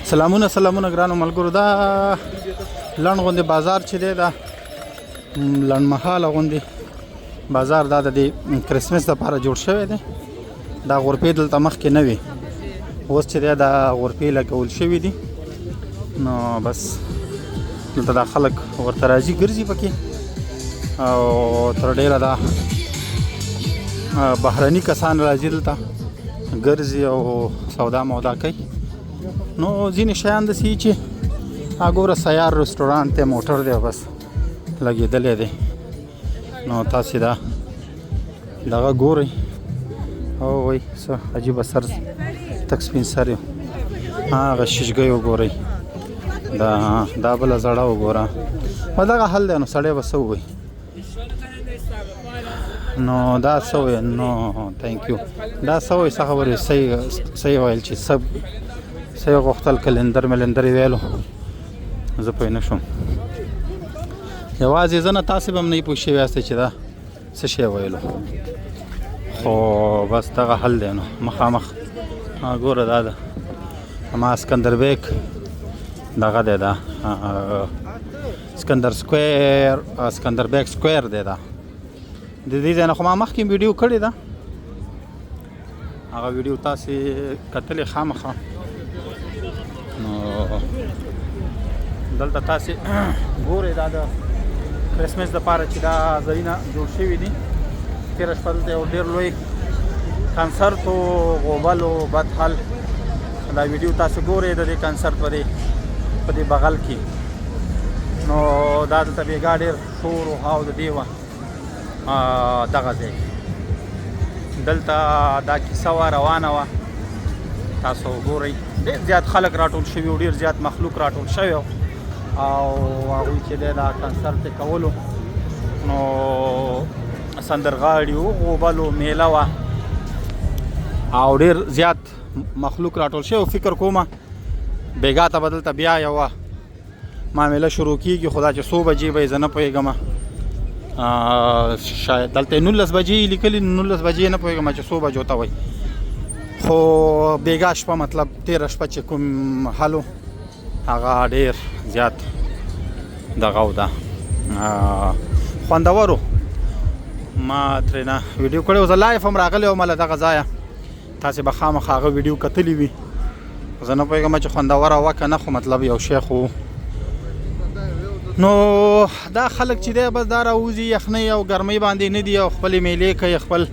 سلامونه ګرانو ملګرو. دا لنډ غوندې بازار چې دی دا لنډمهاله غوندې بازار دا د کرسمس لپاره جوړ شوی دی. دا غرفې دلته مخکې نه وي، اوس چې دی دا غرفې لګول شوي دي. نو بس دلته دا خلک ورته راځي ګرځي پکې، او تر ډیره دا بهرني کسان راځي دلته ګرځي او سودا مودا کوي. نو ځینې شیان داسې چې ګوره سیار رستورانټ دی، موټر دی بس لګېدلی دی. نو تاسې دا دغه ګورئ او وایي څه عجیبه سر تک سپین سر یو. هغه شیشګۍ وګورئ، دا بله زړه وګوره. په دغه حل دی نو سړی به څه ووایي؟ نو دا څه وایي؟ نو تھینک یو. دا څه وایي؟ څه خبرې؟ صحیح ویل چې صحیح غوښتل کلندر ملندر یې ویلو، زه پوه نه شوم. یوازې زه نه، تاسې به هم نه پوه شوي یاستئ چې دا څه شی ویلو. خو بس دغه حل دی نو مخامخ ګوره دا ده ما اسکندر بیگ دغه دی، دا اسکندر بیگ سکویر دی. دا د دې ځای نه خو ما مخکې ویډیو کړې ده، هغه ویډیو تاسې کتلې خامخا. نو دلته تاسې ګورئ دا د کرسمس دپاره چې دا ځایونه جوړ شوي دي. تېره شپه دلته یو ډېر لوی کنسرت و، غوبل و بدحل. دا ویډیو تاسې ګورئ د دې کنسرت په دې بغل کې. نو دا دلته بېګا ډېر شور و هاو د دې وه دغه ځای دلته دا کیسه وه روانه وه. تاسو ګورئ ډېر زیات خلک راټول شوي و، ډېر زیات مخلوق راټول شوی و، او هغوی چې دی دا کنسرت یې کولو. نو سندرغاړي و، غوبل و، میله وه، او ډېر زیات مخلوق راټول شوی. فکر کومه بیګا ته به دلته بیا یوه معامله شروع کېږي، خو دا چې څو بجې به یې زه نه پوهېږم. شاید دلته 19 بجې لیکلي، 19 بجې نه پوهېږم چې څو بجو ته وایي. خو بیګا شپه مطلب تېره شپه چې کوم حل و هغه ډېر زیات دغه و ده خوندور و. ما ترېنه ویډیو کړی و، زه لایف هم راغلی وم له دغه ځایه. تاسې به خامخا هغه ویډیو کتلی وي. زه نه پوهېږم چې خوندوره وه که نه، خو مطلب یو شی خو. نو دا خلک چې دی بس دا راوځي یخنۍ او ګرمۍ باندې نه دي، او خپلې میلې کوي، خپل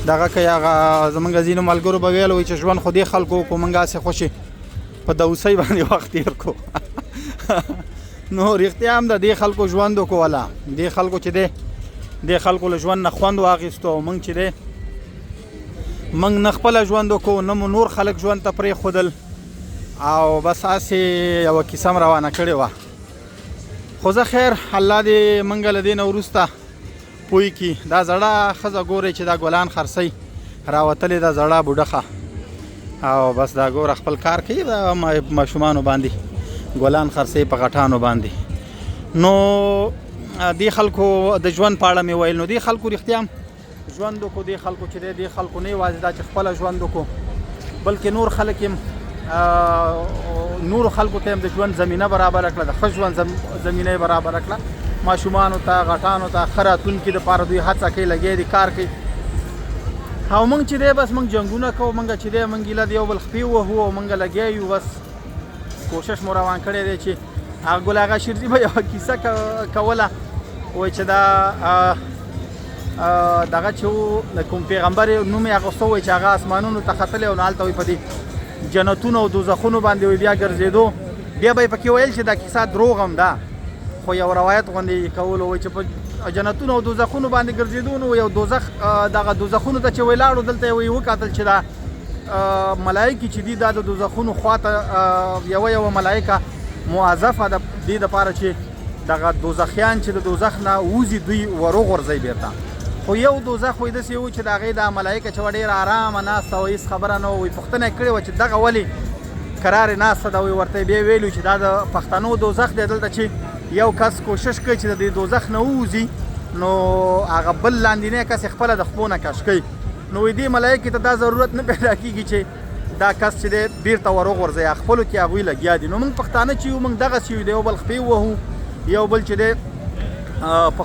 دغه کوي. هغه زمونږ ځینو ملګرو به ویل وایي چې ژوند خو دې خلکو وکړو، موږ هسې خوشې په دوسۍ باندې وخت تېر کړو. نو رښتیا هم د دې خلکو ژوند وکړو، والا دې خلکو چې دی دې خلکو له ژوند نه خوند واخیستو، او موږ چې دی موږ نه خپله ژوند وکړو، نه مو نور خلک ژوند ته پرېښودل، او بس هسې یوه کیسه م روانه کړې وه. خو زه خیر الله دې موږ له دې نه وروسته پوه کړي. دا زړه ښځه ګورئ چې دا ګلان خرڅوي راوتلې ده، زړه بوډخه، او بس دا ګوره خپل کار کوي د ماشومانو باندې، ګلان خرڅوي په غټانو باندې. نو دې خلکو د ژوند په اړه مې ویل. نو دې خلکو رښتیا هم ژوند وکړو. دې خلکو چې دی دې خلکو نه یوازې دا چې خپله ژوند وکړو، بلکې نور خلک هم نورو خلکو ته هم د ژوند زمینه برابره کړه، د ښه ژوند زمینه یې برابره کړه. ماشومانو ته، غټانو ته، ښه راتلونکي دپاره دوی هڅه کوي، لګیا دي، کار کوي. او موږ چې دی بس موږ جنګونه کوو، موږ چې دی موږ ایله د یو بل خپې وهو، او موږ لګیا یو. بس کوشش مو روان کړی دی چې هغه ګل اغا شیرزي به یوه کیسه کوله، وایي چې دا دغه چې و د کوم پیغمبر نوم یې اخیسته، وایي چې هغه اسمانونو ته ختلی او نو هلته وایي په دې جنتونو او دوزخونو باندې وایي بیا ګرځېدو. بیا به یې پکې ویل چې دا کیسه دروغ هم ده، خو یو روایت غوندې یې کولو. وایي چې په جنتونو او دوزخونو باندې ګرځېدو، نو یو دوزخ دغه دوزخونو ته چې ولاړو، دلته یې وایي وکتل چې دا ملایکې چې دي دا د دوزخونو خواته یوه ملایکه موظفه ده دې دپاره چې دغه دوزخیان چې د دوزخ نه وځي دوی وروغورځوي بېرته. خو یو دوزخ وایي داسې و چې د هغې دا ملایکه چې وه ډېره ارامه ناسته وه، هېڅ خبره نه وه. وایي پوښتنه یې کړې وه چې دغه ولې کرارې ناسته ده. وایي ورته یې بیا ویلي چې دا د پښتنو دوزخ دی، دلته چې یو کس کوشش کوي چې د دې دوزخ نه ووځي نو هغه بل لاندینی کس خپله د خپو نه کش کوي نو دې ملایکې ته دا ضرورت نه پیدا کېږي چې دا کس چې دی بیرته ور وغورځوي خپلو کې هغوی لګیا دي نو موږ پښتانه چې یو موږ دغسې یو د یو بل خپې ووهو یو بل چې دی په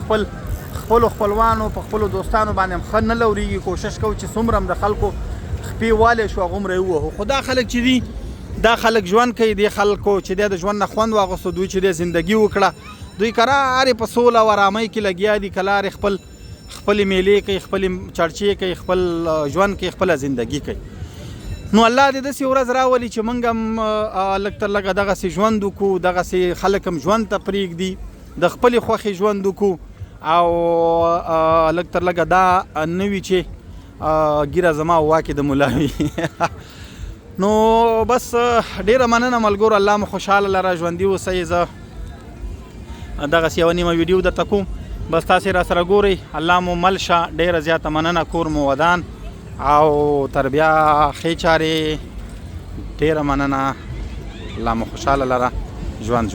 خپلو خپلوانو په خپلو دوستانو باندې هم ښه نه لورېږي کوشش کوو چې څومره هم د خلکو خپې والی شو هغومره یې ووهو خو دا خلک چې دي دا خلک ژوند کوي دې خلکو چې دی د ژوند نه خوند واغوستو دوی چې دی زندګي وکړه دوی کرارې په سوله او ارامۍ کې لګیا دي کلارې خپلې میلې کوي خپلې چرچې کوي خپل ژوند کوي خپله زندګي کوي نو الله دې داسې ورځ راولي چې موږ هم لږ تر لږه دغسې ژوند وکړو دغسې خلک هم ژوند ته پرېږدي د خپلې خوښې ژوند وکړو او لږ تر لږه دا نه وي چې ګیره زما واکې د ملا وي نو بس ډیره مننه ملګرو الله مو خوشحاله لره ژوندي اوسئ زه دغسې یوه نیمه ویډیو درته کوم بس تاسې را سره ګورئ الله مو مل شه ډیره زیاته مننه کور مو ودان او تر بیا ښې چارې ډیره مننه الله مو خوشحاله لره ژوند